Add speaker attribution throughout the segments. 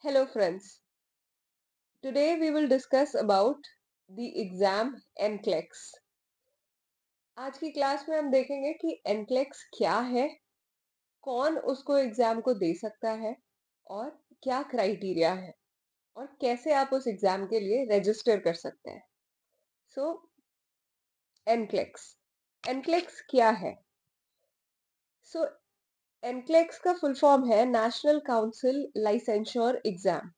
Speaker 1: Hello friends. Today we will discuss about the exam NCLEX. आज की class में हम देखेंगे कि NCLEX क्या है, कौन उसको एग्जाम को दे सकता है और क्या क्राइटेरिया है और कैसे आप उस एग्जाम के लिए रजिस्टर कर सकते हैं। सो NCLEX NCLEX क्या है? सो NCLEX का फुल फॉर्म है नेशनल काउंसिल लाइसेंश्योर एग्जाम।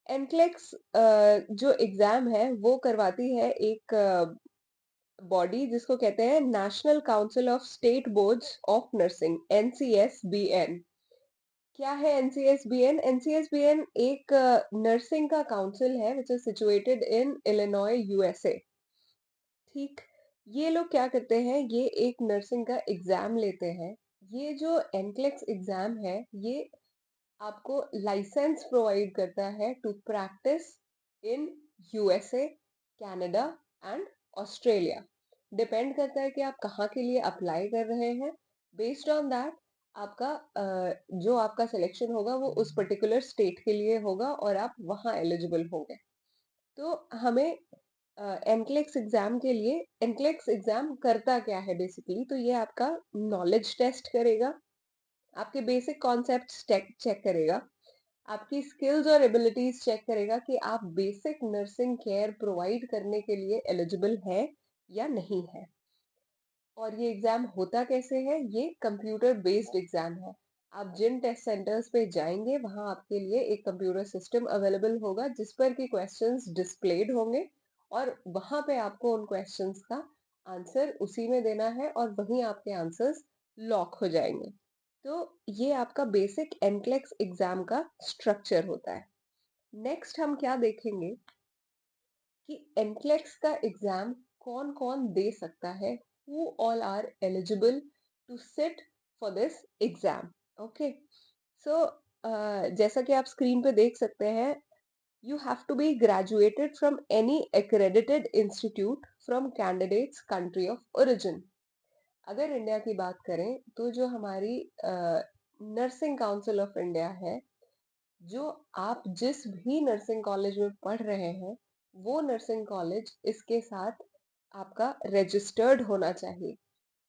Speaker 1: एनक्लेक्स जो एग्जाम है वो करवाती है एक बॉडी जिसको कहते हैं national council of state boards of nursing NCSBN। क्या है NCSBN? NCSBN एक नर्सिंग का काउंसिल है which is situated in Illinois USA। ठीक, ये लोग क्या करते हैं, ये एक नर्सिंग का एग्जाम लेते हैं। ये जो एनक्लेक्स एग्जाम है ये आपको लाइसेंस प्रोवाइड करता है to practise in USA, Canada and Australia. Depend करता है कि आप कहाँ के लिए अप्लाई कर रहे हैं। बेस्ड ऑन दैट आपका जो आपका सिलेक्शन होगा वो उस पर्टिकुलर स्टेट के लिए होगा और आप वहाँ एलिजिबल होंगे। तो हमें एनक्लेक्स एग्जाम के लिए एनक्लेक्स एग्जाम करता क्या है बेसिकली, तो ये आपका नॉलेज टेस्ट करेगा, आपके बेसिक कॉन्सेप्ट्स चेक करेगा, आपकी स्किल्स और एबिलिटीज चेक करेगा कि आप बेसिक नर्सिंग केयर प्रोवाइड करने के लिए एलिजिबल है या नहीं है। और ये एग्जाम होता कैसे है? ये कंप्यूटर बेस्ड एग्जाम है। आप जिन टेस्ट सेंटर्स पे जाएंगे वहां आपके लिए एक कंप्यूटर सिस्टम अवेलेबल होगा जिस पर कि क्वेश्चंस डिस्प्लेड होंगे और वहां पे आपको उन क्वेश्चंस का आंसर उसी में देना है और वहीं आपके आंसर्स लॉक हो जाएंगे। तो ये आपका बेसिक एनक्लेक्स एग्जाम का स्ट्रक्चर होता है। नेक्स्ट हम क्या देखेंगे कि एनक्लेक्स का एग्जाम कौन कौन दे सकता है, who all are eligible to sit for this exam। Okay, so जैसा कि आप स्क्रीन पे देख सकते हैं, you have to be graduated from any accredited institute from candidates country of origin। अगर इंडिया की बात करें तो जो हमारी नर्सिंग काउंसिल ऑफ इंडिया है, जो आप जिस भी नर्सिंग कॉलेज में पढ़ रहे हैं वो नर्सिंग कॉलेज इसके साथ आपका रजिस्टर्ड होना चाहिए।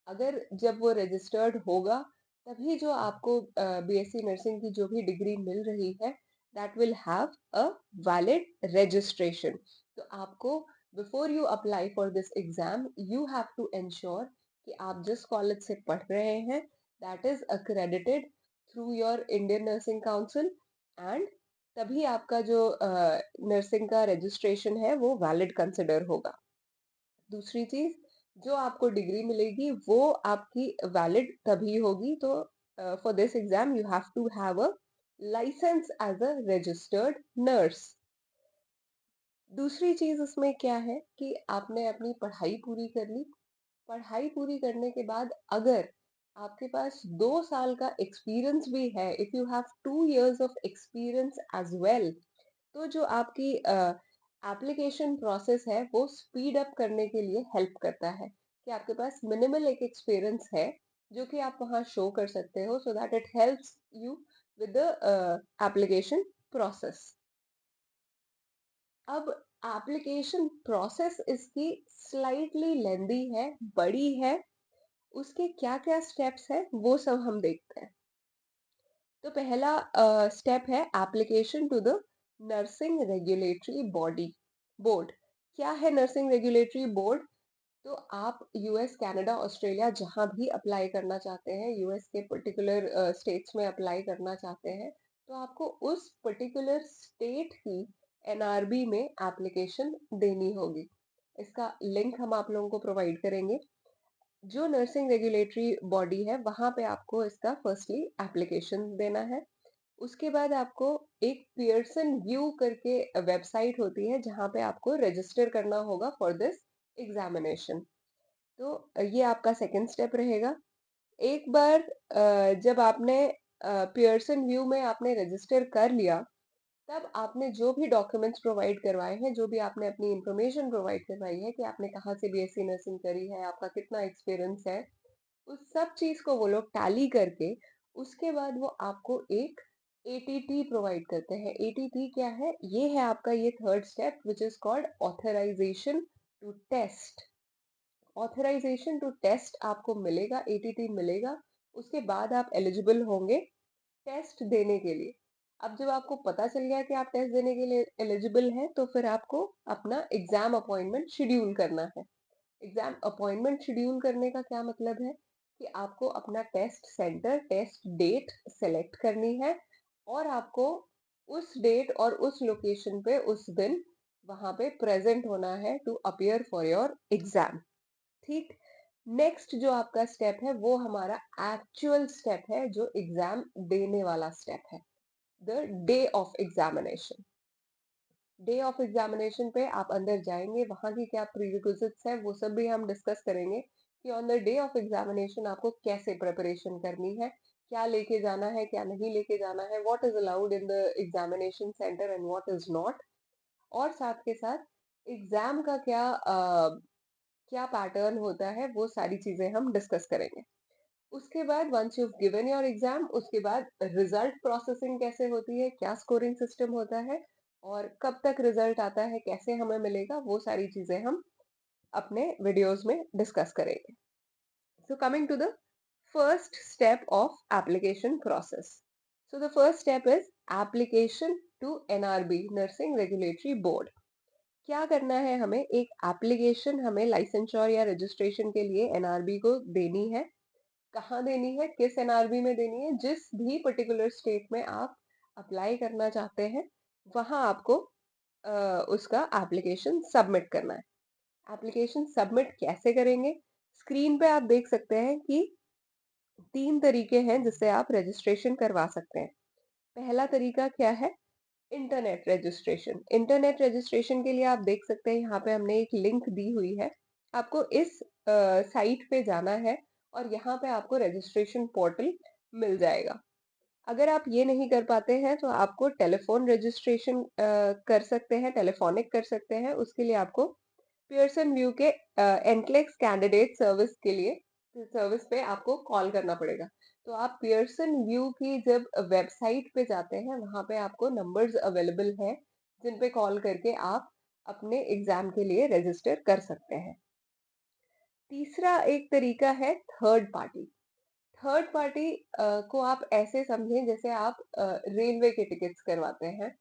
Speaker 1: अगर जब वो रजिस्टर्ड होगा तभी जो आपको BSc नर्सिंग की जो भी डिग्री मिल रही है that will have a valid registration. तो आपको before you apply for this exam you have to ensure कि आप जिस कॉलेज से पढ़ रहे हैं that is accredited through your Indian nursing council and तभी आपका जो नर्सिंग का रजिस्ट्रेशन है वो वैलिड कंसिडर होगा। दूसरी चीज, जो आपको डिग्री मिलेगी वो आपकी वैलिड तभी होगी। तो for this exam you have to have a licence as a registered nurse. दूसरी चीज उसमें क्या है कि आपने अपनी पढ़ाई पूरी कर ली। पढ़ाई पूरी करने के बाद अगर आपके पास 2 साल का एक्सपीरियंस भी है, if you have 2 years of experience as well, तो जो आपकी एप्लीकेशन प्रोसेस है वो स्पीड अप करने के लिए हेल्प करता है कि आपके पास मिनिमल एक एक्सपीरियंस है जो कि आप वहां शो कर सकते हो so that it helps you with the application process. अब एप्लीकेशन प्रोसेस इसकी स्लाइटली लेंदी है, बड़ी है। उसके क्या क्या स्टेप्स है वो सब हम देखते हैं। तो पहला स्टेप है application to the nursing regulatory body board. क्या है नर्सिंग रेगुलेटरी बोर्ड? तो आप यूएस, कनाडा, ऑस्ट्रेलिया जहां भी अप्लाई करना चाहते हैं, यूएस के पर्टिकुलर स्टेट्स में अप्लाई करना चाहते हैं, तो आपको उस पर्टिकुलर स्टेट की एनआरबी में एप्लीकेशन देनी होगी। इसका लिंक हम आप लोगों को प्रोवाइड करेंगे। जो नर्सिंग रेगुलेटरी बॉडी है वहां पे आपको इसका फर्स्टली एप्लीकेशन देना है। उसके बाद आपको एक पियर्सन व्यू करके वेबसाइट होती है जहां पे आपको रजिस्टर करना होगा फॉर दिस एग्जामिनेशन। तो ये आपका सेकंड स्टेप रहेगा। एक बार जब आपने पियर्सन व्यू में आपने रजिस्टर कर लिया, तब आपने जो भी डॉक्यूमेंट्स प्रोवाइड करवाए हैं, जो भी आपने अपनी इंफॉर्मेशन प्रोवाइड करवाई है कि आपने कहाँ से BSc नर्सिंग करी है, आपका कितना एक्सपीरियंस है, उस सब चीज को वो लोग टैली करके उसके बाद वो आपको एक एटीटी प्रोवाइड करते हैं। एटीटी क्या है? ये है आपका ये third step which is called authorisation to test. Authorisation to test आपको मिलेगा, एटीटी मिलेगा, उसके बाद आप एलिजिबल होंगे टेस्ट देने के लिए। अब जब आपको पता चल गया कि आप टेस्ट देने के लिए एलिजिबल हैं, तो फिर आपको अपना एग्जाम अपॉइंटमेंट शेड्यूल करना है। एग्जाम अपॉइंटमेंट शेड्यूल करने का क्या मतलब है कि आपको अपना test centre, test date select करनी है और आपको उस डेट और उस लोकेशन पे उस दिन वहां पे प्रेजेंट होना है to appear for your exam. ठीक। नेक्स्ट जो आपका स्टेप है वो हमारा एक्चुअल स्टेप है, जो एग्जाम देने वाला स्टेप है, the day of examination. Day of examination पे आप अंदर जाएंगे, वहां की क्या प्रीरिक्विजिट्स है वो सब भी हम डिस्कस करेंगे कि on the day of examination आपको कैसे प्रिपरेशन करनी है, क्या लेके जाना है, क्या नहीं लेके जाना है, what is allowed in the examination centre and what is not. और साथ के साथ एग्जाम का क्या पैटर्न होता है, वो सारी चीजें हम डिस्कस करेंगे। उसके बाद once you given your exam, उसके बाद रिजल्ट प्रोसेसिंग कैसे होती है, क्या स्कोरिंग सिस्टम होता है और कब तक रिजल्ट आता है, कैसे हमें मिलेगा, वो सारी चीजें हम अपने वीडियोस में डिस्कस करेंगे। So coming to the first step of application process. So the first step is application to NRB, nursing regulatory board. क्या करना है हमें? एक एप्लीकेशन हमें लाइसेंश्योर या रजिस्ट्रेशन के लिए एनआरबी को देनी है। कहाँ देनी है, किस एनआरबी में देनी है? जिस भी पर्टिकुलर स्टेट में आप अप्लाई करना चाहते हैं, वहां आपको उसका एप्लीकेशन सबमिट करना है। एप्लीकेशन सबमिट कैसे करेंगे? स्क्रीन पे आप देख सकते हैं कि 3 तरीके हैं जिससे आप रजिस्ट्रेशन करवा सकते हैं। पहला तरीका क्या है? Internet registration. इंटरनेट रजिस्ट्रेशन के लिए आप देख सकते हैं यहाँ पे हमने एक लिंक दी हुई है। आपको इस साइट पे जाना है और यहाँ पे आपको रजिस्ट्रेशन पोर्टल मिल जाएगा। अगर आप ये नहीं कर पाते हैं तो आपको टेलीफोन रजिस्ट्रेशन कर सकते हैं, टेलीफोनिक कर सकते हैं। उसके लिए आपको पियर्सन व्यू के एनक्लेक्स कैंडिडेट सर्विस के लिए सर्विस पे आपको कॉल करना पड़ेगा। तो आप पियर्सन व्यू की जब वेबसाइट पे जाते हैं, वहां पे आपको नंबर्स अवेलेबल हैं जिन पे कॉल करके आप अपने एग्जाम के लिए रजिस्टर कर सकते हैं। तीसरा एक तरीका है थर्ड पार्टी। थर्ड पार्टी को आप ऐसे समझें जैसे आप रेलवे के टिकट्स करवाते हैं।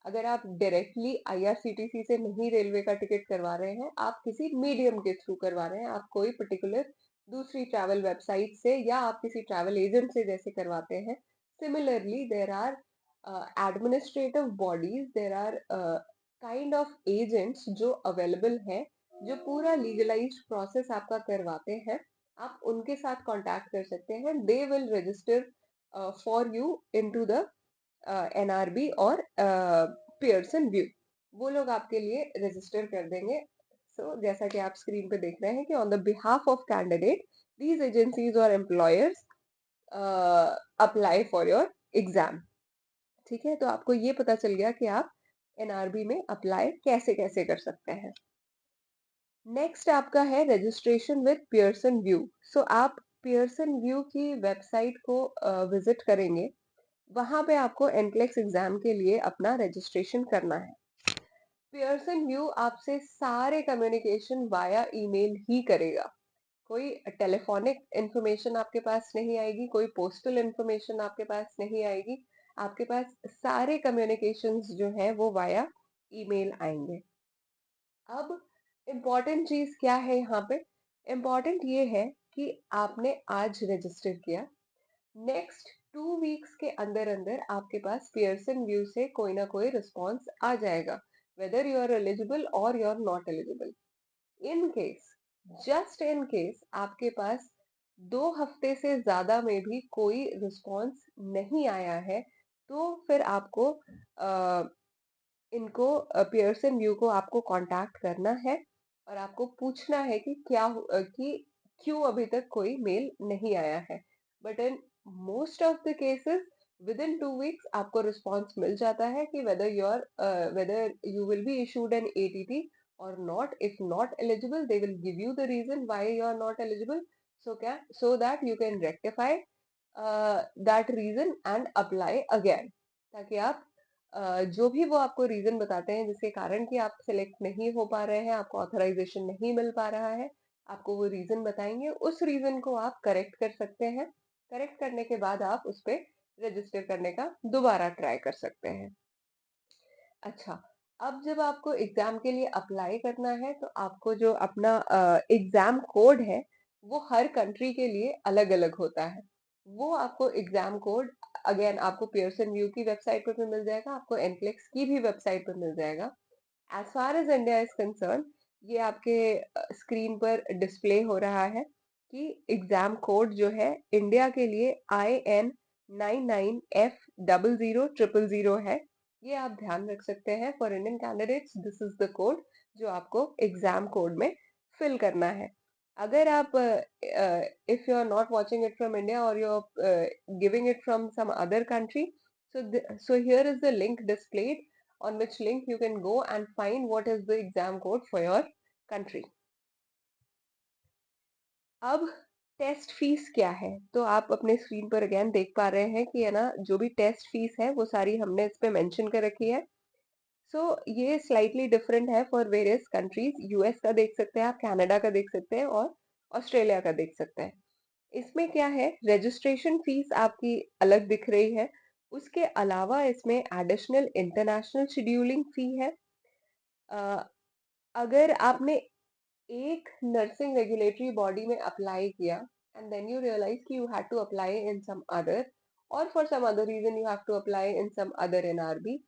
Speaker 1: अगर आप डायरेक्टली आईआरसीटीसी से नहीं रेलवे का टिकट करवा रहे हैं, आप किसी मीडियम के थ्रू करवा रहे हैं, आप कोई पर्टिकुलर दूसरी ट्रैवल वेबसाइट से या आप किसी ट्रैवल एजेंट से जैसे करवाते हैं। Similarly there are administrative bodies, there are kind of agents जो अवेलेबल हैं, जो पूरा लीगलाइज्ड प्रोसेस आपका करवाते हैं। आप उनके साथ कांटेक्ट कर सकते हैं। They will register for you into the NRB और पियर्सन व्यू। वो लोग आपके लिए रजिस्टर कर देंगे। जैसा कि आप स्क्रीन पे देख रहे हैं कि on the behalf of candidate these agencies और employers apply for your exam. ठीक है, तो आपको ये पता चल गया कि आप एनआरबी में अप्लाई कैसे कैसे कर सकते हैं। नेक्स्ट आपका है रजिस्ट्रेशन विद पियर्सन व्यू। सो आप पियर्सन व्यू की वेबसाइट को विजिट करेंगे, वहां पे आपको एनक्लेक्स एग्जाम के लिए अपना रजिस्ट्रेशन करना है। पियर्सन व्यू आपसे सारे कम्युनिकेशन वाया ईमेल ही करेगा। कोई टेलीफोनिक इंफॉर्मेशन आपके पास नहीं आएगी, कोई पोस्टल इंफॉर्मेशन आपके पास नहीं आएगी। आपके पास सारे कम्युनिकेशंस जो है वो वाया ईमेल आएंगे। अब इम्पोर्टेंट चीज क्या है यहाँ पे? इम्पोर्टेंट ये है कि आपने आज रजिस्टर किया, नेक्स्ट 2 वीक्स के अंदर अंदर आपके पास पियर्सन व्यू से कोई ना कोई रिस्पॉन्स आ जाएगा, वेदर यू आर एलिजिबल और you are not eligible. In case, just in case आपके पास 2 हफ्ते से ज्यादा में भी कोई रिस्पॉन्स नहीं आया है, तो फिर आपको इनको पियर्सन व्यू को आपको कांटेक्ट करना है और आपको पूछना है कि कि क्यों अभी तक कोई मेल नहीं आया है। But in most of the cases within 2 weeks आपको रिस्पॉन्स मिल जाता है कि whether you will be issued an ATT और not. If not eligible they will give you the reason why you are not eligible, so that you can rectify that reason and apply again. ताकि आप जो भी वो आपको reason बताते हैं जिसके कारण कि आप सिलेक्ट नहीं हो पा रहे हैं, आपको ऑथराइजेशन नहीं मिल पा रहा है, आपको वो रीजन बताएंगे, उस रीजन को आप करेक्ट कर सकते हैं। करेक्ट करने के बाद आप उस पे रजिस्टर करने का दोबारा ट्राई कर सकते हैं। अच्छा, अब जब आपको एग्जाम के लिए अप्लाई करना है तो आपको जो अपना एग्जाम कोड है वो हर कंट्री के लिए अलग अलग होता है। वो आपको एग्जाम कोड अगेन आपको पियर्सन व्यू की वेबसाइट पे भी मिल जाएगा, आपको एनक्लेक्स की भी वेबसाइट पे मिल जाएगा। As far as India is concerned, ये आपके स्क्रीन पर डिस्प्ले हो रहा है कि एग्जाम कोड जो है इंडिया के लिए IN99F0000 है। ये आप ध्यान रख सकते हैं। For Indian candidates this is the code जो आपको एग्जाम कोड में फिल करना है। अगर आप if you are not watching it from India और you are giving it from some other country, so here is the link displayed on which link you can go and find what is the exam code for your country. अब test fees क्या है? तो आप अपने screen पर again देख पा रहे हैं कि है ना, जो भी टेस्ट फीस है वो सारी हमने इस पे मेंशन कर रखी है। ये स्लाइटली डिफरेंट है फॉर वेरियस कंट्रीज। यूएस का देख सकते हैं आप, कनाडा का देख सकते हैं और ऑस्ट्रेलिया का देख सकते हैं। इसमें क्या है, रजिस्ट्रेशन फीस आपकी अलग दिख रही है। उसके अलावा इसमें एडिशनल इंटरनेशनल शेड्यूलिंग फी है। अगर आपने एक नर्सिंग रेगुलेटरी बॉडी में अप्लाई किया एंड देन यू रियलाइज कि you had to apply in some other, और for some other reason you have to apply in some other NRB,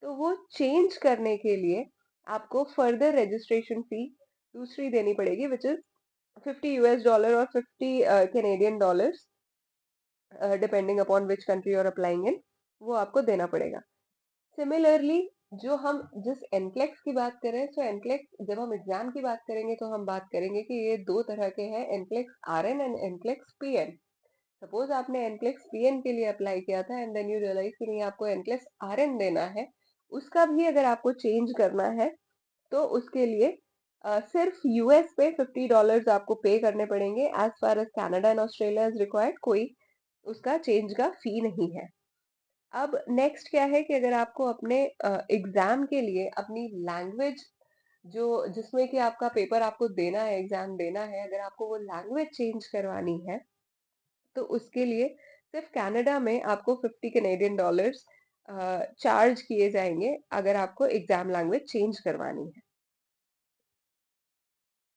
Speaker 1: तो वो चेंज करने के लिए आपको फर्दर रजिस्ट्रेशन फी दूसरी देनी पड़ेगी, विच इज $50 और 50 Canadian dollars, depending upon which country you are applying in, वो आपको देना पड़ेगा। सिमिलरली जो हम जिस एनक्लेक्स की बात कर रहे हैं, सो एनक्लेक्स जब हम एग्जाम की बात करेंगे तो हम बात करेंगे कि ये दो तरह के हैं, NCLEX RN and NCLEX PN. Suppose आपने एनक्लेक्स पीएन के लिए अप्लाई किया था एंड देन यू रियलाइज कि नहीं आपको एनक्लेक्स आरएन देना है, उसका भी अगर आपको चेंज करना है तो उसके लिए सिर्फ यूएस पे $50 आपको पे करने पड़ेंगे। As far as Canada and Australia is required, कोई उसका चेंज का फी नहीं है। अब नेक्स्ट क्या है कि अगर आपको अपने एग्जाम के लिए अपनी लैंग्वेज जो जिसमें कि आपका पेपर आपको देना है, एग्जाम देना है, अगर आपको वो लैंग्वेज चेंज करवानी है तो उसके लिए सिर्फ कनाडा में आपको 50 कैनेडियन डॉलर्स चार्ज किए जाएंगे अगर आपको एग्जाम लैंग्वेज चेंज करवानी है।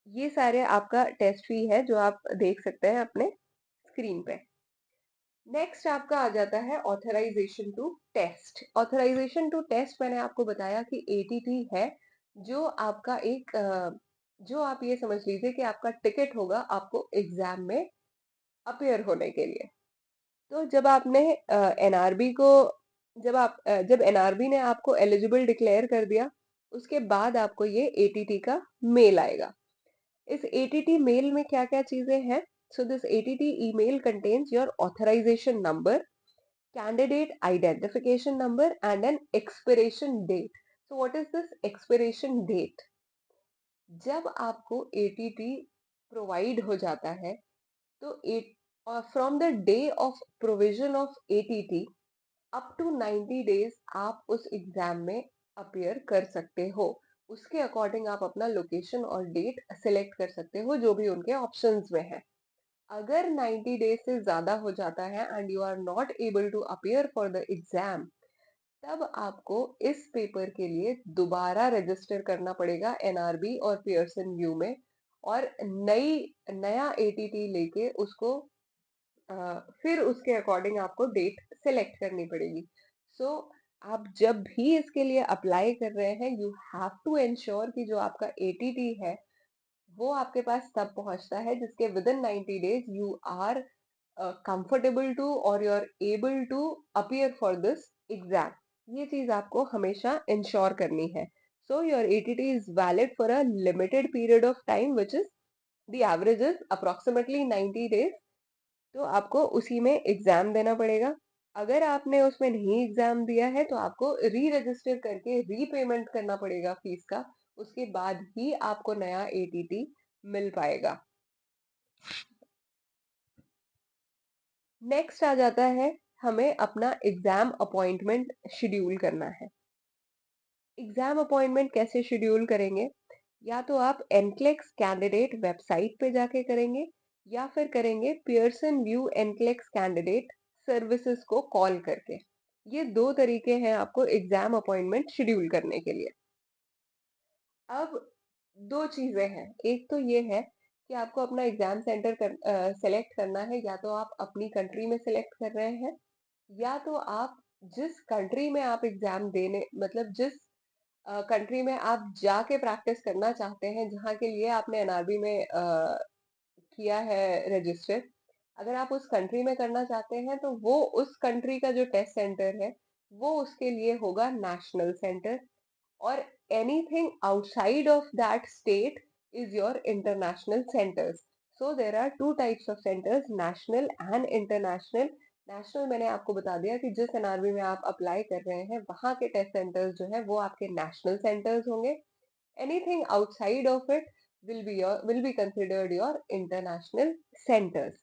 Speaker 1: ये सारे आपका टेस्ट फी है जो आप देख सकते हैं अपने स्क्रीन पे। नेक्स्ट आपका आ जाता है authorisation to test. Authorisation to test मैंने आपको बताया कि एटीटी है, जो आपका एक जो आप ये समझ लीजिए कि आपका टिकट होगा आपको एग्जाम में अपेयर होने के लिए। तो जब आपने एनआरबी को जब एनआरबी ने आपको एलिजिबल डिक्लेयर कर दिया, उसके बाद आपको ये एटीटी का मेल आएगा। इस एटीटी मेल में क्या क्या चीजें हैं? So this ATT email contains your authorization number, candidate identification number and an expiration date. So what is this expiration date? जब आपको ATT प्रोवाइड हो जाता है तो from the day of provision of ATT up to 90 days आप उस exam में appear कर सकते हो। उसके अकॉर्डिंग आप अपना लोकेशन और डेट सिलेक्ट कर सकते हो जो भी उनके ऑप्शंस में है। अगर 90 डेज से ज्यादा हो जाता है and you are not able to appear for the exam, तब आपको इस पेपर के लिए दोबारा रजिस्टर करना पड़ेगा एनआरबी और पियर्सन व्यू में, और नया एटीटी लेके उसको फिर उसके अकॉर्डिंग आपको डेट सिलेक्ट करनी पड़ेगी। सो आप जब भी इसके लिए अप्लाई कर रहे हैं यू हैव टू एंश्योर कि जो आपका एटीटी है वो आपके पास तब पहुंचता है जिसके within 90 days you are comfortable to or you're able to appear for this exam। ये चीज आपको हमेशा इंश्योर करनी है। So your ATT is valid for a limited period of time which is the average is approximately 90 days। तो आपको उसी में एग्जाम देना पड़ेगा। अगर आपने उसमें नहीं एग्जाम दिया है तो आपको री रजिस्टर करके रीपेमेंट करना पड़ेगा फीस का, उसके बाद ही आपको नया एटीटी मिल पाएगा। नेक्स्ट आ जाता है हमें अपना एग्जाम अपॉइंटमेंट शेड्यूल करना है। एग्जाम अपॉइंटमेंट कैसे शेड्यूल करेंगे? या तो आप एनक्लेक्स कैंडिडेट वेबसाइट पे जाके करेंगे या फिर करेंगे Pearson view NCLEX candidate services को कॉल करके। ये दो तरीके हैं आपको एग्जाम अपॉइंटमेंट शेड्यूल करने के लिए। अब दो चीजें हैं, एक तो ये है कि आपको अपना एग्जाम सेंटर सेलेक्ट करना है, या तो आप अपनी कंट्री में सेलेक्ट कर रहे हैं या तो आप जिस कंट्री में आप एग्जाम देने मतलब जिस कंट्री में आप जाके प्रैक्टिस करना चाहते हैं, जहाँ के लिए आपने एनआरबी में किया है रजिस्टर, अगर आप उस कंट्री में करना चाहते हैं तो वो उस कंट्री का जो टेस्ट सेंटर है वो उसके लिए होगा नेशनल सेंटर, और anything outside of that state is your international centers. So there are two types of centers, national and international. National मैंने आपको बता दिया कि जिस एनआरबी में आप अप्लाई कर रहे हैं वहां के टेस्ट सेंटर्स जो है वो आपके नेशनल सेंटर्स होंगे। Anything outside of it will be considered your international centres.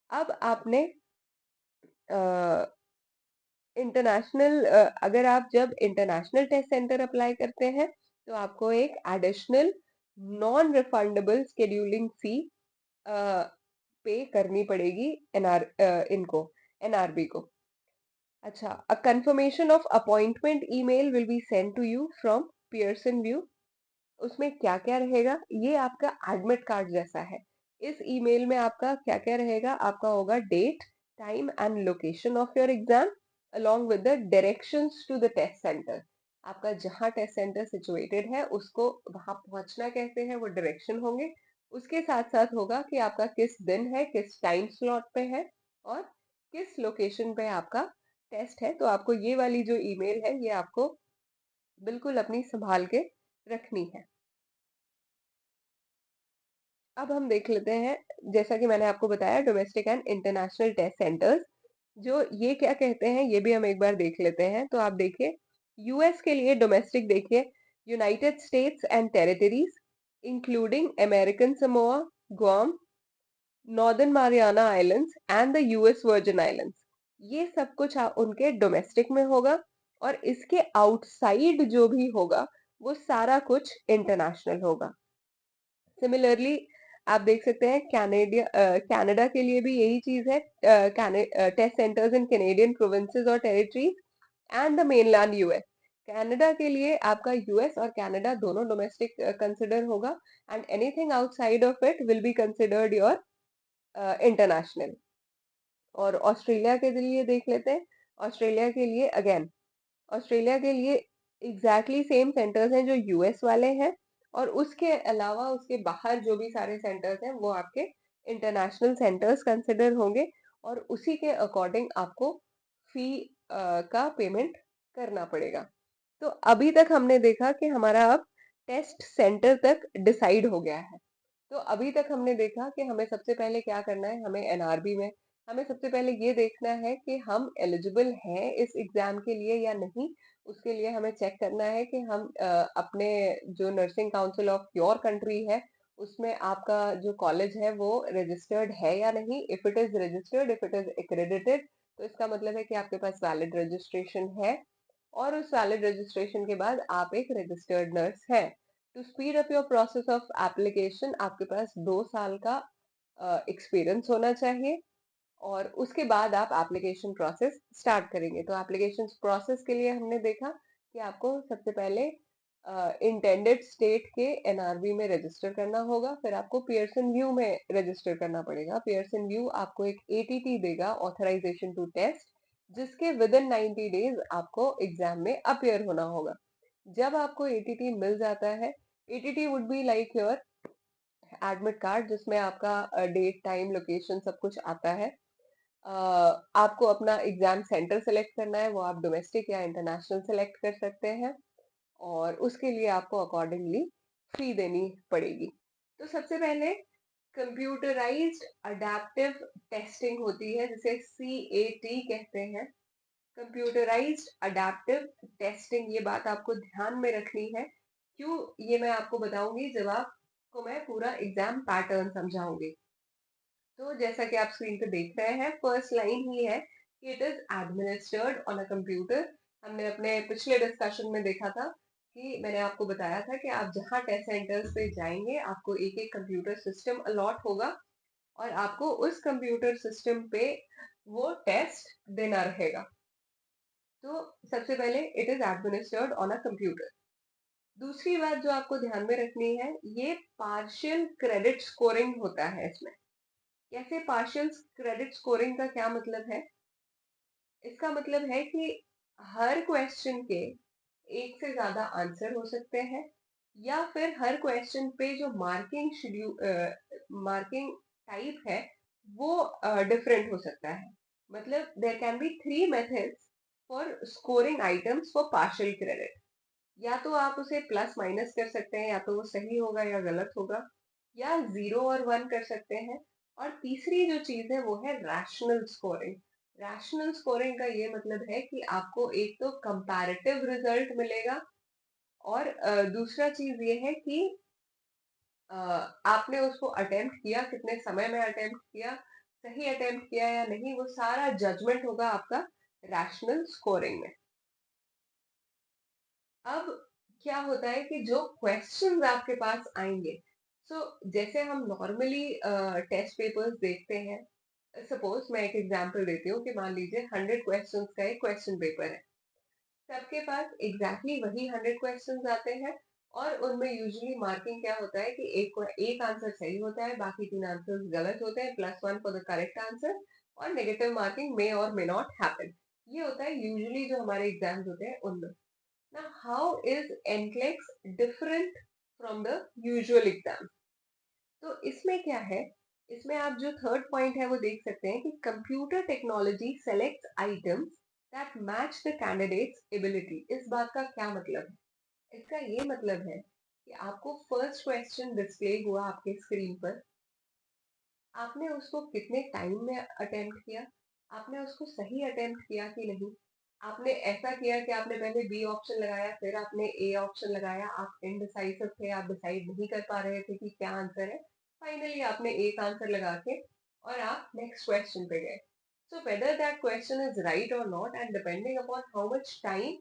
Speaker 1: अब आपने इंटरनेशनल अगर आप जब इंटरनेशनल टेस्ट सेंटर अप्लाई करते हैं तो आपको एक additional non refundable scheduling fee pay करनी पड़ेगी इनको एनआरबी को। अच्छा, a confirmation of appointment email will be send to you from Pearson VUE. उसमें क्या क्या रहेगा? ये आपका एडमिट कार्ड जैसा है। इस ईमेल में आपका क्या क्या रहेगा? आपका होगा date, time and location of your exam along with the directions to the test center। आपका जहाँ टेस्ट सेंटर सिचुएटेड है उसको वहां पहुंचना कैसे है वो डायरेक्शन होंगे। उसके साथ साथ होगा कि आपका किस दिन है, किस टाइम स्लॉट पे है और किस लोकेशन पे आपका टेस्ट है। तो आपको ये वाली जो ईमेल है ये आपको बिल्कुल अपनी संभाल के रखनी है। अब हम देख लेते हैं, जैसा कि मैंने आपको बताया, domestic and international test centres जो ये क्या कहते हैं ये भी हम एक बार देख लेते हैं। तो आप देखिए, यूएस के लिए डोमेस्टिक देखिए, United states and territories including American Samoa, Guam, northern Mariana islands and the US virgin islands, ये सब कुछ उनके डोमेस्टिक में होगा। और इसके आउटसाइड जो भी होगा वो सारा कुछ इंटरनेशनल होगा। सिमिलरली आप देख सकते हैं कनाडा के लिए भी यही चीज है। Test centers in Canadian provinces और territories and the mainland US. Canada के लिए आपका यूएस और कनाडा दोनों डोमेस्टिक कंसिडर होगा, and anything outside of it will be considered your international. और ऑस्ट्रेलिया के लिए देख लेते हैं। ऑस्ट्रेलिया के लिए अगेन, ऑस्ट्रेलिया के लिए एग्जैक्टली सेम सेंटर्स हैं जो यूएस वाले हैं, और उसके अलावा उसके बाहर जो भी सारे सेंटर्स हैं वो आपके इंटरनेशनल सेंटर्स कंसिडर होंगे, और उसी के अकॉर्डिंग आपको फी का पेमेंट करना पड़ेगा। तो अभी तक हमने देखा कि हमारा अब टेस्ट सेंटर तक डिसाइड हो गया है। तो अभी तक हमने देखा कि हमें सबसे पहले क्या करना है, हमें एनआरबी में हमें सबसे पहले ये देखना है कि हम एलिजिबल हैं इस एग्जाम के लिए या नहीं। उसके लिए हमें चेक करना है कि हम अपने जो nursing council of your country है उसमें आपका जो कॉलेज है वो रजिस्टर्ड है या नहीं। If it is registered, if it is accredited, तो इसका मतलब है कि आपके पास वैलिड रजिस्ट्रेशन है, और उस वैलिड रजिस्ट्रेशन के बाद आप एक रजिस्टर्ड नर्स हैं। To speed up your process of application आपके पास 2 साल का एक्सपीरियंस होना चाहिए, और उसके बाद आप एप्लीकेशन प्रोसेस स्टार्ट करेंगे। तो एप्लीकेशन प्रोसेस के लिए हमने देखा कि आपको सबसे पहले इंटेंडेड स्टेट के एनआरबी में रजिस्टर करना होगा, फिर आपको पियर्सन व्यू में रजिस्टर करना पड़ेगा। पियर्सन व्यू आपको एक एटीटी देगा, ऑथराइजेशन टू टेस्ट, जिसके विद इन 90 डेज आपको एग्जाम में अपियर होना होगा। जब आपको एटीटी मिल जाता है, ATT would be like your admit card, जिसमें आपका डेट, टाइम, लोकेशन सब कुछ आता है। आपको अपना एग्जाम सेंटर सेलेक्ट करना है, वो आप डोमेस्टिक या इंटरनेशनल सेलेक्ट कर सकते हैं, और उसके लिए आपको अकॉर्डिंगली फी देनी पड़ेगी। तो सबसे पहले कंप्यूटराइज्ड अडेप्टिव टेस्टिंग होती है, जिसे सीएटी कहते हैं। कंप्यूटराइज्ड अडेप्टिव टेस्टिंग, ये बात आपको ध्यान में रखनी है। क्यों, ये मैं आपको बताऊंगी जब आपको मैं पूरा एग्जाम पैटर्न समझाऊंगी। तो जैसा कि आप स्क्रीन पे देख रहे हैं, फर्स्ट लाइन ही है कि it is administered on a computer. हमने अपने पिछले डिस्कशन में देखा था कि मैंने आपको बताया था कि आप जहाँ टेस्ट सेंटर्स पे जाएंगे आपको एक एक कंप्यूटर सिस्टम अलॉट होगा और आपको उस कंप्यूटर सिस्टम पे वो टेस्ट देना रहेगा। तो सबसे पहले it is administered on a computer. दूसरी बात जो आपको ध्यान में रखनी है, ये पार्शियल क्रेडिट स्कोरिंग होता है इसमें। कैसे पार्शियल क्रेडिट स्कोरिंग का क्या मतलब है? इसका मतलब है कि हर क्वेश्चन के एक से ज्यादा आंसर हो सकते हैं या फिर हर क्वेश्चन पे जो मार्किंग शेड्यूल मार्किंग टाइप है वो डिफरेंट हो सकता है। मतलब there can be three methods for scoring items for partial credit. या तो आप उसे प्लस माइनस कर सकते हैं, या तो वो सही होगा या गलत होगा, या 0 और 1 कर सकते हैं। और तीसरी जो चीज है वो है रैशनल स्कोरिंग। रैशनल स्कोरिंग का ये मतलब है कि आपको एक तो कंपैरेटिव रिजल्ट मिलेगा और दूसरा चीज ये है कि अ, आपने उसको अटेम्प्ट किया, कितने समय में अटेम्प्ट किया, सही अटेम्प्ट किया या नहीं, वो सारा जजमेंट होगा आपका रैशनल स्कोरिंग में। अब क्या होता है कि जो क्वेश्चंस आपके पास आएंगे, सो जैसे हम नॉर्मली टेस्ट पेपर्स देखते हैं। सपोज मैं एक एग्जांपल देती हूँ कि मान लीजिए 100 क्वेश्चंस का एक क्वेश्चन पेपर है। सबके पास एग्जैक्टली वही 100 क्वेश्चंस आते हैं और उनमें यूजुअली मार्किंग क्या होता है कि एक आंसर सही होता है, बाकी 3 आंसर्स गलत होते हैं, +1 फॉर द करेक्ट आंसर और नेगेटिव मार्किंग मे और मे नॉट हैपन। ये होता है यूजुअली जो हमारे एग्जाम्स होते हैं उनमें। Now, how is NCLEX different from the usual exam? तो इसमें क्या है? इसमें आप जो थर्ड पॉइंट है वो देख सकते हैं कि computer technology selects items that match the candidates ability. इस बात का क्या मतलब है? इसका ये मतलब है कि आपको फर्स्ट क्वेश्चन डिस्प्ले हुआ आपके स्क्रीन पर, आपने उसको कितने टाइम में अटेम्प्ट किया, आपने उसको सही अटेम्प्ट किया कि नहीं। आपने ऐसा किया कि आपने पहले बी ऑप्शन लगाया, फिर आपने ए ऑप्शन लगाया, आप इनडिसाइसिव थे, आप डिसाइड नहीं कर पा रहे थे कि क्या आंसर है। फाइनली आपने एक आंसर लगा के और आप नेक्स्ट क्वेश्चन पे गए। So whether that question is right और not and depending upon how much time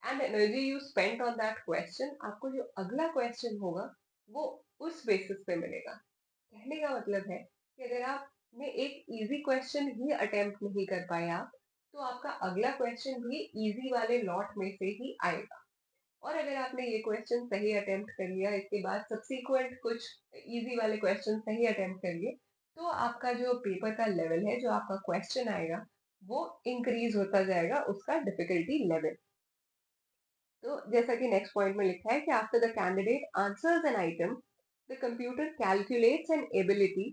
Speaker 1: and energy you spent on that question, आपको जो अगला क्वेश्चन होगा वो उस बेसिस पे मिलेगा। कहने का मतलब है कि अगर आपने एक इजी क्वेश्चन ही अटेम्प्ट नहीं कर पाए आप, तो आपका अगला क्वेश्चन भी इजी वाले लॉट में से ही आएगा। और अगर आपने ये क्वेश्चन सही अटेम्प्ट कर लिया, इसके बाद सब्सीक्वेंट कुछ इजी वाले क्वेश्चन सही अटेम्प्ट कर लिए, तो आपका जो पेपर का लेवल है, जो आपका क्वेश्चन आएगा, वो इंक्रीज होता जाएगा उसका डिफिकल्टी लेवल। तो जैसा कि नेक्स्ट पॉइंट में लिखा है कि after the candidate answers an item, the computer calculates an ability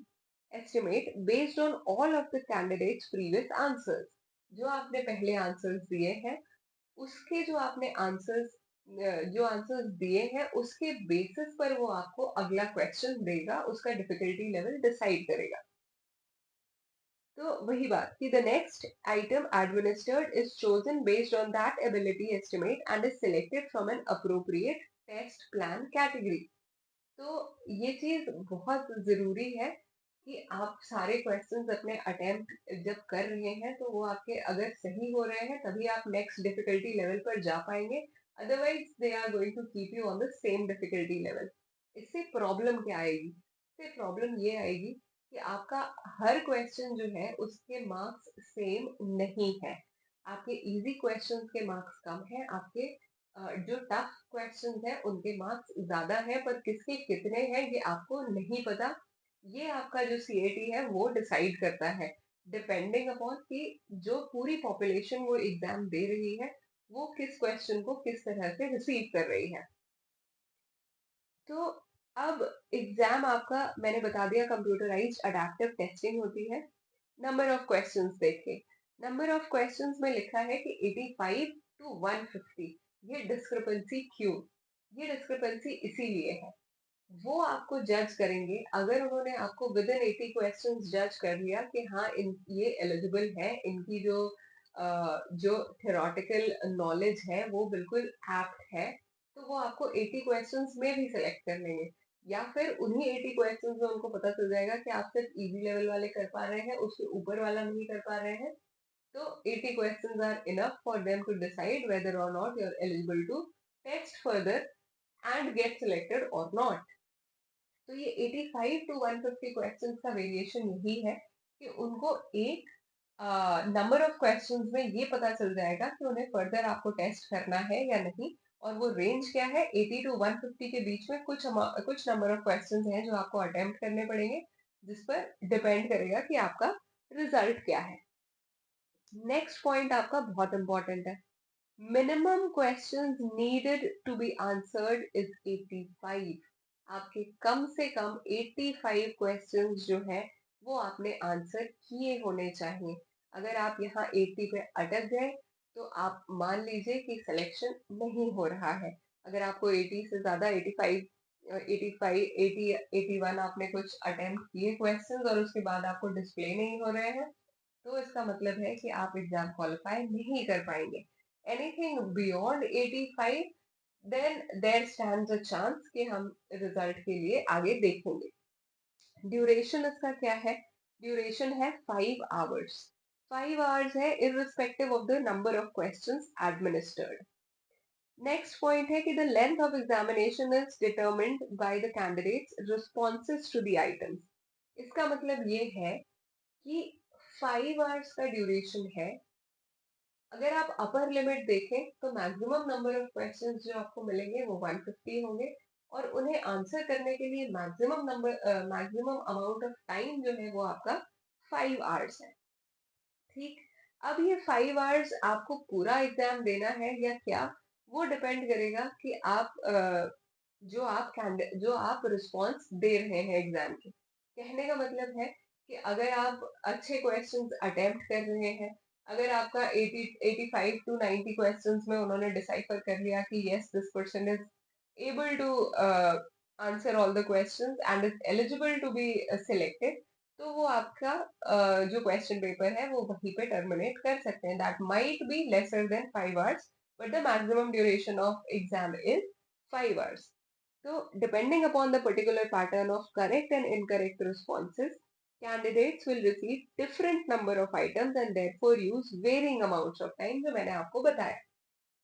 Speaker 1: estimate based on all of the candidates previous answers. जो आपने पहले आंसर्स दिए हैं, उसके जो आंसर्स दिए हैं उसके बेसिस पर वो आपको अगला क्वेश्चन देगा, उसका डिफिकल्टी लेवल डिसाइड करेगा। तो वही बात कि the next item administered is chosen based on that ability estimate and is selected from an appropriate test plan category. तो ये चीज बहुत जरूरी है कि आप सारे क्वेश्चंस अपने अटेम्प्ट जब कर रहे हैं तो वो आपके अगर सही हो रहे हैं तभी आप नेक्स्ट डिफिकल्टी लेवल पर जा पाएंगे। Otherwise they are going to keep you on the same difficulty level. इससे प्रॉब्लम क्या आएगी? इससे प्रॉब्लम ये आएगी कि आपका हर क्वेश्चन जो है उसके मार्क्स सेम नहीं है। आपके इजी क्वेश्चंस के मार्क्स कम है, आपके जो टफ क्वेश्चंस हैं उनके मार्क्स ज्यादा है, पर किसके कितने हैं ये आपको नहीं पता। ये आपका जो सीएटी है वो डिसाइड करता है, डिपेंडिंग अपॉन कि जो पूरी पॉपुलेशन वो एग्जाम दे रही है वो किस क्वेश्चन को किस तरह से रिसीव कर रही है। तो अब एग्जाम आपका मैंने बता दिया कंप्यूटराइज्ड अडैप्टिव टेस्टिंग होती है। नंबर ऑफ क्वेश्चंस देखिए। नंबर ऑफ क्वेश्चंस में लिखा है कि 85 टू 150। ये डिस्क्रिपेंसी क्यों? ये डिस्क्रिपेंसी इसीलिए है, वो आपको जज करेंगे अगर उन्होंने आपको विद इन 80 क्वेश्चंस जज कर लिया कि हाँ इन ये एलिजिबल है, इनकी जो थ्योरेटिकल नॉलेज है वो बिल्कुल एप्ट है, तो वो आपको 80 क्वेश्चंस में भी सिलेक्ट कर लेंगे। या फिर उन्हीं 80 क्वेश्चंस में उनको पता चल जाएगा कि आप सिर्फ इजी लेवल वाले कर पा रहे हैं, उसके ऊपर वाला नहीं कर पा रहे हैं, तो 80 questions are enough for them to decide whether or not you're eligible to test further and get selected or not. तो ये 85 to 150 क्वेश्चंस का वेरिएशन यही है कि उनको एक नंबर ऑफ क्वेश्चंस में ये पता चल जाएगा कि उन्हें फर्दर आपको टेस्ट करना है या नहीं, और वो रेंज क्या है 80 टू 150 के बीच में कुछ नंबर ऑफ क्वेश्चंस हैं जो आपको अटेम्प्ट करने पड़ेंगे, जिस पर डिपेंड करेगा कि आपका रिजल्ट क्या है। नेक्स्ट पॉइंट आपका बहुत इंपॉर्टेंट है। Minimum questions needed to be answered is 85। आपके कम से कम 85 क्वेश्चंस जो है वो आपने आंसर किए होने चाहिए। अगर आप यहाँ 80 पे अटक गए तो आप मान लीजिए कि सिलेक्शन नहीं हो रहा है। अगर आपको 80 से ज्यादा 85 85 80 81 आपने कुछ अटेम्प्ट किए क्वेश्चंस और उसके बाद आपको डिस्प्ले नहीं हो रहे हैं, तो इसका मतलब है कि आप एग्जाम क्वालिफाई नहीं कर पाएंगे। Anything beyond 85, then there stands a chance कि हम रिजल्ट के लिए आगे देखेंगे। ड्यूरेशन इसका क्या है? ड्यूरेशन है 5 आवर्स। 5 आवर्स है irrespective of the number of questions administered. Next point है कि the length of examination is determined by the candidates responses to the items. इसका मतलब ये है कि 5 आवर्स का ड्यूरेशन है। अगर आप अपर लिमिट देखें तो मैक्सिमम नंबर ऑफ क्वेश्चंस जो आपको मिलेंगे वो 150 होंगे, और उन्हें आंसर करने के लिए मैक्सिमम अमाउंट ऑफ टाइम जो है वो आपका 5 आवर्स है। ठीक, अब ये 5 आवर्स आपको पूरा एग्जाम देना है या क्या, वो डिपेंड करेगा कि जो आप रिस्पॉन्स दे रहे हैं एग्जाम के। कहने का मतलब है कि अगर आप अच्छे क्वेश्चंस अटेम्प्ट कर रहे हैं, अगर आपका 80 85 टू 90 क्वेश्चंस में उन्होंने डिसाइफर कर लिया कि yes this person is able to answer all the questions and is eligible to be selected, तो वो आपका जो क्वेश्चन पेपर है वो वहीं पे टर्मिनेट कर सकते हैं। That might be lesser than 5 hours, but the maximum duration of exam is 5 hours. So, depending upon the particular pattern of correct and incorrect responses, candidates will receive different number of items and therefore use varying amounts of time, जो मैंने आपको बताया।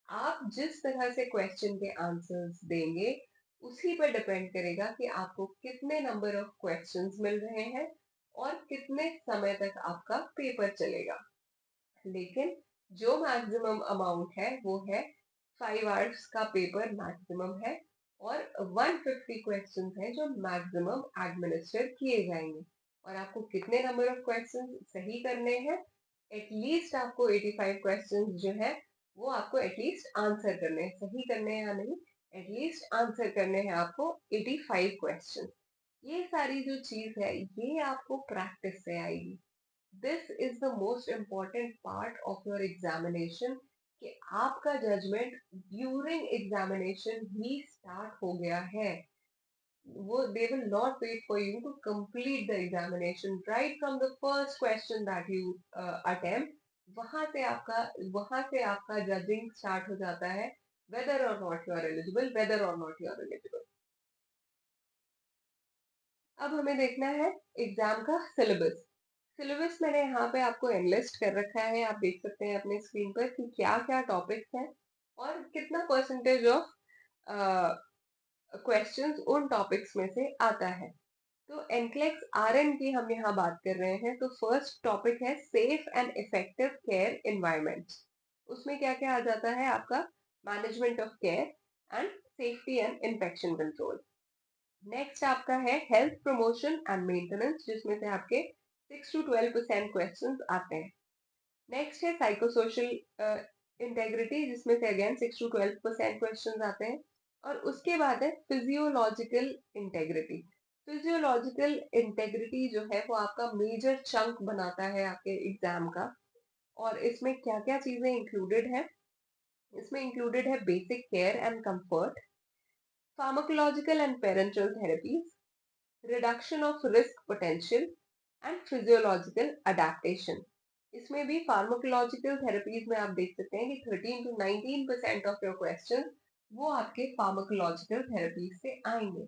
Speaker 1: आप जिस तरह से question के answers देंगे उसी पर डिपेंड करेगा कि आपको कितने नंबर ऑफ क्वेश्चंस मिल रहे हैं और कितने समय तक आपका पेपर चलेगा। लेकिन जो मैक्सिमम अमाउंट है वो है 5 आवर्स का पेपर मैक्सिमम है, और 150 क्वेश्चंस हैं जो मैक्सिमम एडमिनिस्टर किए जाएंगे। और आपको कितने नंबर ऑफ क्वेश्चंस सही करने हैं? एटलीस्ट आपको 85 क्वेश्चंस जो है वो आपको एटलीस्ट आंसर करने हैं, सही करने हैं या नहीं, एटलीस्ट आंसर करने हैं आपको 85 क्वेश्चंस। ये सारी जो चीज है ये आपको प्रैक्टिस से आएगी। This is the most important part of your examination, कि आपका जजमेंट ड्यूरिंग एग्जामिनेशन ही स्टार्ट हो गया है। वो they will not wait for you to complete the examination right from the first question that you attempt. वहां से आपका जजिंग स्टार्ट हो जाता है, whether or not you are eligible, whether or not you are eligible. अब हमें देखना है एग्जाम का सिलेबस। सिलेबस मैंने यहाँ पे आपको एनलिस्ट कर रखा है, आप देख सकते हैं अपने स्क्रीन पर कि क्या क्या टॉपिक्स हैं और कितना परसेंटेज ऑफ क्वेश्चंस उन टॉपिक्स में से आता है। तो एनक्लेक्स आरएन की हम यहाँ बात कर रहे हैं, तो फर्स्ट टॉपिक है safe and effective care environment. उसमें क्या क्या आ जाता है आपका? Management of care and safety and infection control. Next आपका है हेल्थ प्रमोशन एंड मेंटेनेंस, जिसमें से आपके 6 to 12% क्वेश्चंस आते हैं। नेक्स्ट है साइकोसोशल इंटेग्रिटी, जिसमें से अगेन 6 to 12% क्वेश्चंस आते हैं। और उसके बाद है फिजियोलॉजिकल इंटेग्रिटी। फिजियोलॉजिकल इंटेग्रिटी जो है वो आपका मेजर चंक बनाता है आपके एग्जाम का। और इसमें क्या क्या चीजें इंक्लूडेड है? इसमें इंक्लूडेड है basic care and comfort, pharmacological and parental therapies, reduction of risk potential and physiological adaptation. इसमें भी फार्माकोलॉजिकल थेरेपीज में आप देख सकते हैं कि 13 to 19% ऑफ योर क्वेश्चन वो आपके फार्माकोलॉजिकल थेरेपीज से आएंगे।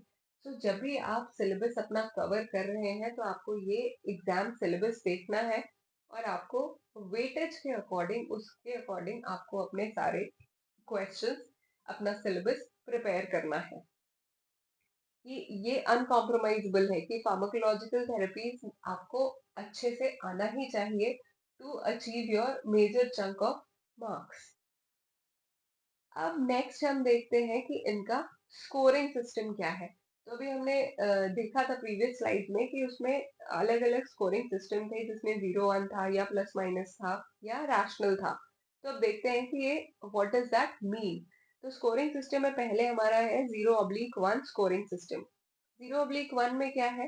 Speaker 1: तो जब भी आप सिलेबस अपना कवर कर रहे हैं तो आपको ये एग्जाम सिलेबस देखना है और आपको वेटेज के अकॉर्डिंग, उसके अकॉर्डिंग आपको अपने सारे क्वेश्चंस, अपना सिलेबस प्रिपेयर करना है। कि ये अनकॉम्प्रोमाइजेबल है कि फार्माकोलॉजिकल थेरेपीज आपको अच्छे से आना ही चाहिए to achieve your major chunk of marks. अब नेक्स्ट हम देखते हैं कि इनका स्कोरिंग सिस्टम क्या है। तो अभी हमने देखा था प्रीवियस स्लाइड में कि उसमें अलग अलग स्कोरिंग सिस्टम थे, जिसमें 0 1 था या प्लस माइनस था या रैशनल था। तो अब देखते हैं कि ये व्हाट डज दैट मीन। तो स्कोरिंग सिस्टम में पहले हमारा है 0/1 स्कोरिंग सिस्टम। 0/1 में क्या है,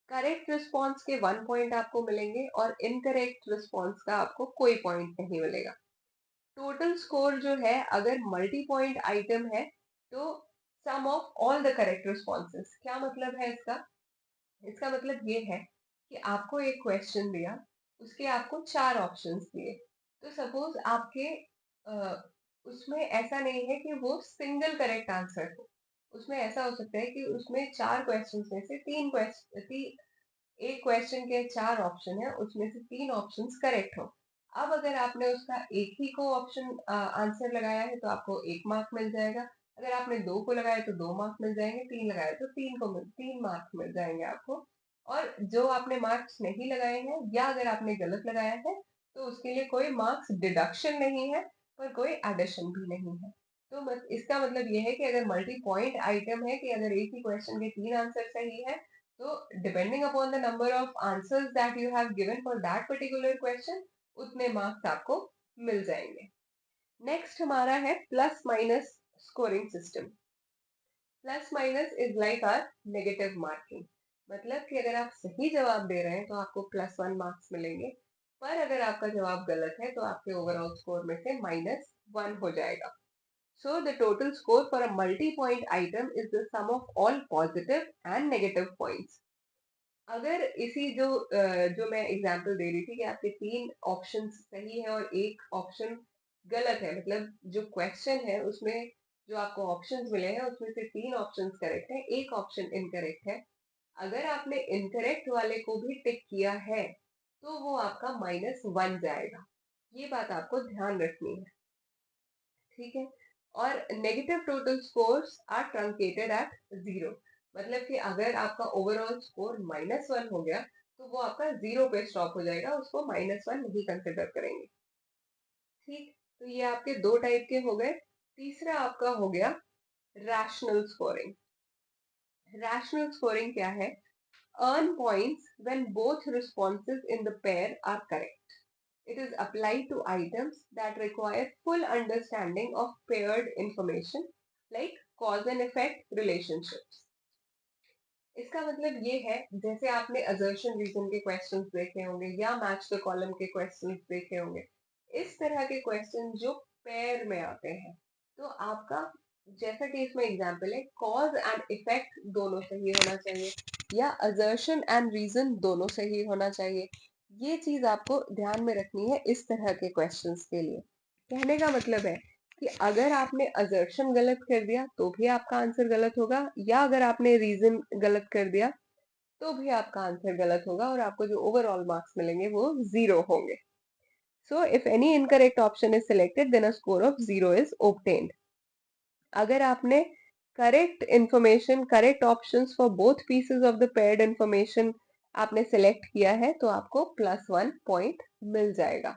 Speaker 1: करेक्ट रिस्पॉन्स के 1 पॉइंट आपको मिलेंगे और इनकरेक्ट रिस्पॉन्स का आपको कोई पॉइंट नहीं मिलेगा। टोटल स्कोर जो है, अगर मल्टी पॉइंट आइटम है तो sum of all the correct responses. क्या मतलब है इसका? इसका मतलब ये है कि आपको एक क्वेश्चन दिया, उसके आपको 4 ऑप्शंस दिए। तो सपोज आपके उसमें ऐसा नहीं है कि वो सिंगल करेक्ट आंसर हो। उसमें ऐसा हो सकता है कि उसमें 4 क्वेश्चंस में से 3 क्वेश्चन, एक क्वेश्चन के 4 ऑप्शन है, उसमें से 3 ऑप्शंस करेक्ट हो। अब अगर आपने उसका एक ही को ऑप्शन आंसर लगाया है तो आपको 1 मार्क मिल जाएगा। अगर आपने 2 को लगाया तो 2 मार्क मिल जाएंगे, 3 लगाया तो 3 मार्क मिल जाएंगे आपको। और जो आपने मार्क्स नहीं लगाए हैं या अगर आपने गलत लगाया है तो उसके लिए कोई मार्क्स डिडक्शन नहीं है, पर कोई एडिशन भी नहीं है। तो इसका मतलब ये है कि अगर मल्टी पॉइंट आइटम है, कि अगर एक ही क्वेश्चन के 3 आंसर सही है, तो depending upon the number of answers that you have given for that particular question, उतने मार्क्स आपको मिल जाएंगे। नेक्स्ट हमारा है plus minus scoring system. Plus minus is like or negative marking. मतलब कि अगर आप सही जवाब दे रहे हैं तो आपको +1 मार्क्स मिलेंगे, पर अगर आपका जवाब गलत है तो आपके ओवरऑल स्कोर में से -1 हो जाएगा। So the total score for a multi-point item is the sum of all positive and negative points. अगर इसी जो मैं एग्जांपल दे रही थी कि आपके 3 ऑप्शन सही है और एक ऑप्शन गलत है, मतलब जो क्वेश्चन है उसमें जो आपको ऑप्शंस मिले हैं उसमें से 3 ऑप्शंस करेक्ट है, एक ऑप्शन इनकरेक्ट है। अगर आपने इनकरेक्ट वाले को भी टिक किया है तो वो आपका -1 जाएगा। ये बात आपको ध्यान रखनी है, ठीक है। और negative total scores are truncated at 0। मतलब कि अगर आपका ओवरऑल स्कोर -1 हो गया तो वो आपका 0 पे स्टॉप हो जाएगा, उसको -1 नहीं कंसिडर करेंगे। ठीक, तो ये आपके 2 टाइप के हो गए। तीसरा आपका हो गया रैशनल स्कोरिंग। रैशनल स्कोरिंग क्या है? earn points when both responses in the pair are correct. It is applied to items that require full understanding of paired information like cause and effect relationships. इसका मतलब ये है, जैसे आपने assertion reason के questions देखे होंगे या मैच द कॉलम के क्वेश्चंस देखे होंगे, इस तरह के क्वेश्चन जो पेयर में आते हैं, तो आपका जैसा कि इसमें एग्जांपल है, कॉज एंड इफेक्ट दोनों सही होना चाहिए या assertion एंड रीजन दोनों सही होना चाहिए। ये चीज आपको ध्यान में रखनी है इस तरह के क्वेश्चंस के लिए। कहने का मतलब है कि अगर आपने असर्शन गलत कर दिया तो भी आपका आंसर गलत होगा, या अगर आपने रीजन गलत कर दिया तो भी आपका आंसर गलत होगा और आपको जो ओवरऑल मार्क्स मिलेंगे वो 0 होंगे। So if any incorrect option is selected then a score of 0 is obtained. अगर आपने correct information, correct options for both pieces of the paired information आपने सिलेक्ट किया है तो आपको +1 पॉइंट मिल जाएगा।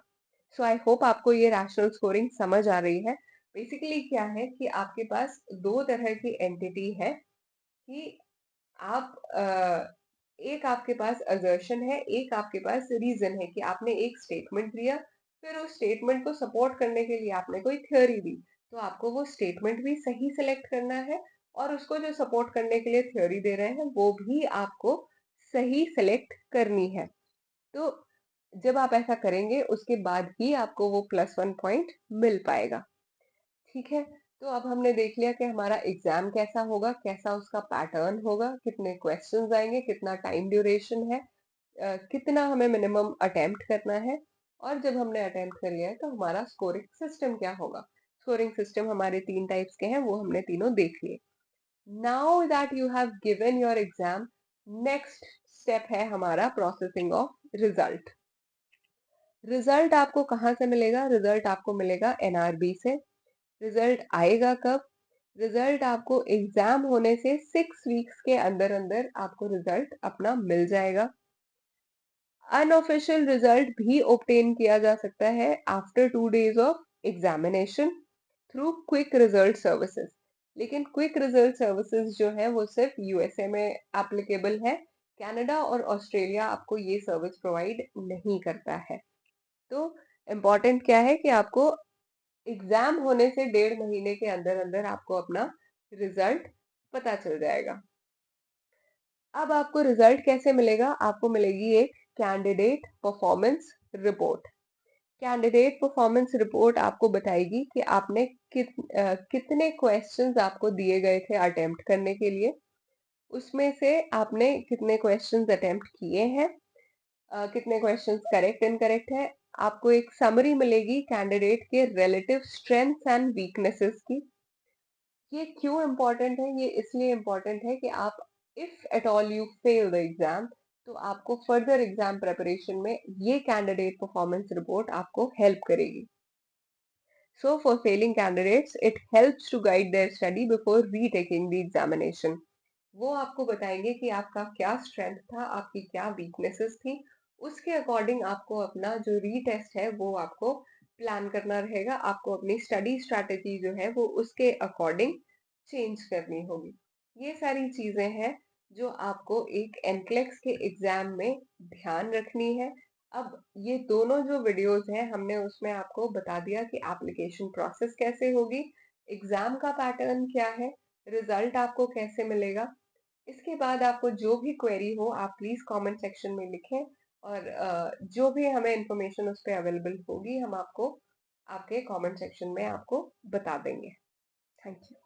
Speaker 1: सो आई होप आपको ये रैशनल स्कोरिंग समझ आ रही है। बेसिकली क्या है कि आपके पास 2 तरह की एंटिटी है, कि आप एक आपके पास असर्शन है, एक आपके पास रीजन है, कि आपने एक स्टेटमेंट दिया, फिर उस स्टेटमेंट को सपोर्ट करने के लिए आपने कोई थ्योरी दी, तो आपको वो स्टेटमेंट भी सही सिलेक्ट करना है और उसको जो सपोर्ट करने के लिए थ्योरी दे रहे हैं वो भी आपको सही सिलेक्ट करनी है। तो जब आप ऐसा करेंगे उसके बाद ही आपको वो +1 पॉइंट मिल पाएगा, ठीक है। तो अब हमने देख लिया कि हमारा एग्जाम कैसा होगा, कैसा उसका पैटर्न होगा, कितने क्वेश्चंस आएंगे, कितना टाइम ड्यूरेशन है, कितना हमें मिनिमम अटेम्प्ट करना है, और जब हमने अटेम्प्ट कर लिया है तो हमारा स्कोरिंग सिस्टम क्या होगा। स्कोरिंग सिस्टम हमारे 3 टाइप्स के हैं, वो हमने तीनों देख लिए। Now that you have given your exam, next step है हमारा प्रोसेसिंग ऑफ रिजल्ट। रिजल्ट आपको कहाँ से मिलेगा? रिजल्ट आपको मिलेगा एनआरबी से। रिजल्ट आएगा कब? रिजल्ट आपको एग्जाम होने से 6 वीक्स के अंदर अंदर आपको रिजल्ट अपना मिल जाएगा। अनऑफिशियल रिजल्ट भी ऑब्टेन किया जा सकता है after 2 days of examination through quick result services. लेकिन क्विक रिजल्ट सर्विसेज जो है वो सिर्फ यूएसए में एप्लीकेबल है। कनाडा और ऑस्ट्रेलिया आपको ये सर्विस प्रोवाइड नहीं करता है। तो इम्पोर्टेंट क्या है कि आपको एग्जाम होने से 1.5 महीने के अंदर अंदर आपको अपना रिजल्ट पता चल जाएगा। अब आपको रिजल्ट कैसे मिलेगा? आपको मिलेगी एक candidate performance report. Candidate performance report आपको बताएगी कि आपने कितने क्वेश्चंस आपको दिए गए थे अटेम्प्ट करने के लिए, उसमें से आपने कितने क्वेश्चंस अटेम्प्ट किए हैं, कितने क्वेश्चंस करेक्ट इनकरेक्ट है। आपको एक समरी मिलेगी कैंडिडेट के रिलेटिव स्ट्रेंथ्स एंड वीकनेसेस की। ये क्यों इम्पोर्टेंट है? ये इसलिए इम्पोर्टेंट है कि आप if at all you fail the exam, तो आपको फर्दर एग्जाम प्रिपरेशन में ये कैंडिडेट परफॉर्मेंस रिपोर्ट आपको हेल्प करेगी। So for failing candidates, it helps to guide their study before retaking the examination. वो आपको बताएंगे कि आपका क्या स्ट्रेंथ था, आपकी क्या वीकनेसेस थी, उसके अकॉर्डिंग आपको अपना जो रीटेस्ट है वो आपको प्लान करना रहेगा। आपको अपनी स्टडी स्ट्रैटेजी जो है वो उसके अकॉर्डिंग चेंज करनी होगी। ये सारी चीजें हैं जो आपको एक एनक्लेक्स के एग्जाम में ध्यान रखनी है। अब ये दोनों जो वीडियोस हैं हमने उसमें आपको बता दिया कि एप्लीकेशन प्रोसेस कैसे होगी, एग्जाम का पैटर्न क्या है, रिजल्ट आपको कैसे मिलेगा। इसके बाद आपको जो भी क्वेरी हो आप प्लीज कमेंट सेक्शन में लिखें, और जो भी हमें इंफॉर्मेशन उस पर अवेलेबल होगी हम आपको आपके कमेंट सेक्शन में आपको बता देंगे। Thank you.